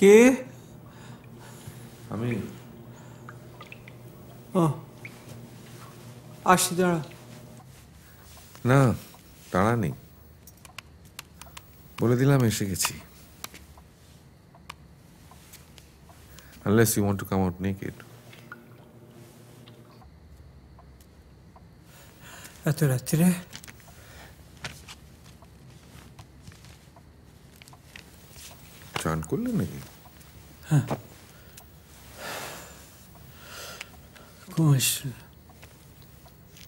কে? আমি। ও আসছি, দাঁড়া। না, দাঁড়া নেই, বলে দিলাম এসে গেছি। Unless you want to come out naked. এত রাত্রে? চান করলে নাকি? হ্যাঁ, ঘুম আসছে।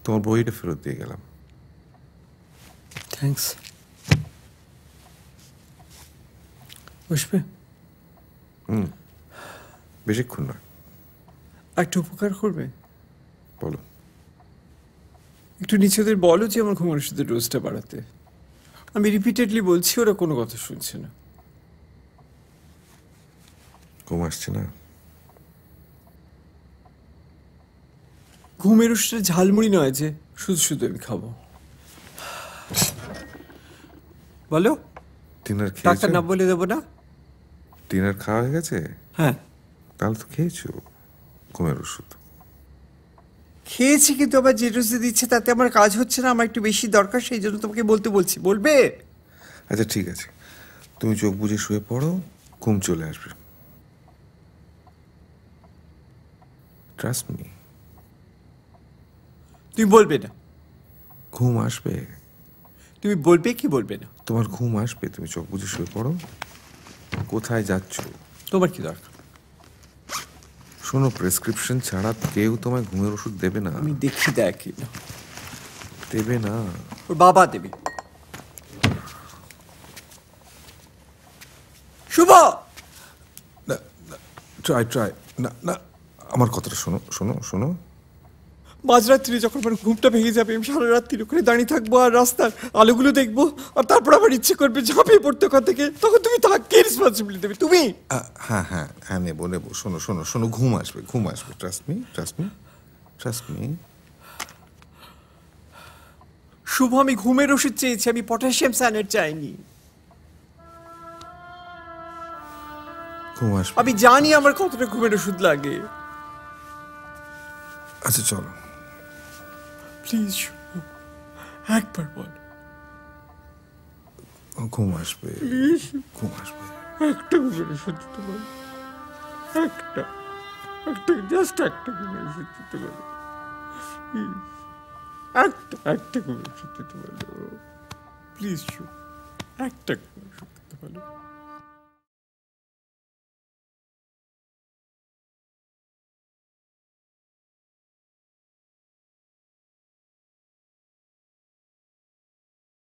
তোমার বইটা ফেরত দিয়ে গেলাম। থ্যাঙ্কস। বসবে? বেশিক্ষণ নয়। একটা উপকার করবে? বলো। একটু নিচেদের বলো যে আমার ঘুমের ওষুধের ডোজটা বাড়াতে। আমি রিপিটেডলি বলছি, ওরা কোনো কথা শুনছে না। ঘুম আসছে না? ঘুমের ওষুধটা ঝালমুড়ি নয় যে শুধু শুধু আমি খাবো। বলো। ডিনার টাকা খেয়েছো? না বলে দেবো না। ডিনার খাওয়া হয়ে গেছে? হ্যাঁ তাহলে তো খেয়েছো ঘুমের ওষুধ। খেয়েছি, কিন্তু আবার যে ডোজে দিচ্ছে তাতে আমার কাজ হচ্ছে না। আমার একটু বেশি দরকার, সেই জন্য তোমাকে বলতে বলছি। বলবে? আচ্ছা ঠিক আছে, তুমি চোখ বুজে শুয়ে পড়ো, ঘুম চলে আসবে। Trust me. তুমি বলবে না? ঘুম আসবে। তুমি বলবে কি বলবে না? তোমার ঘুম আসবে, তুমি চোখ বুজে শুয়ে পড়ো। কোথায় যাচ্ছ? তোমার কি দরকার? শোনো, প্রেসক্রিপশন ছাড়া কেউ তোমায় ঘুমের ওষুধ দেবে না। আমি দেখি দেয় কি না। দেবে না। ওর বাবা দেবে। শুভ, ট্রাই ট্রাই। না না, আমার কথাটা শোনো শোনো শোনো। মাঝরাত্রি যখন আমার ঘুমটা ভেঙে যাবে, আমি সারা রাত্রি ওখানে দাঁড়িয়ে থাকবো আর রাস্তার আলোগুলো দেখবো, আর তারপর আমার ইচ্ছে করবে ঝাঁপিয়ে পড়তে ওখান থেকে। তখন তুমি তাকে রেসপন্সিবিলিটি দেবে। তুমি হ্যাঁ হ্যাঁ হ্যাঁ, নেবো নেবো। শোনো শোনো শোনো, ঘুম আসবে ঘুম আসবে। Trust me trust me trust me. Shubho, আমি ঘুমের ওষুধ চেয়েছি, আমি পটাশিয়াম সায়ানেট চাইনি। ঘুম আসবে। আমি জানি আমার কতটা ঘুমের ওষুধ লাগে। আচ্ছা চলো। প্লিজ একবার বল। ঘুম আসবে, প্লিজ ঘুম আসবে। একটা ঘুমের ওষুধ দিতে পারো? একটা একটা জাস্ট একটা ঘুমের ওষুধ দিতে পারো? একটা ঘুমের ওষুধ দিতে পারো? প্লিজ একটা ঘুমের ওষুধ দিতে পারো?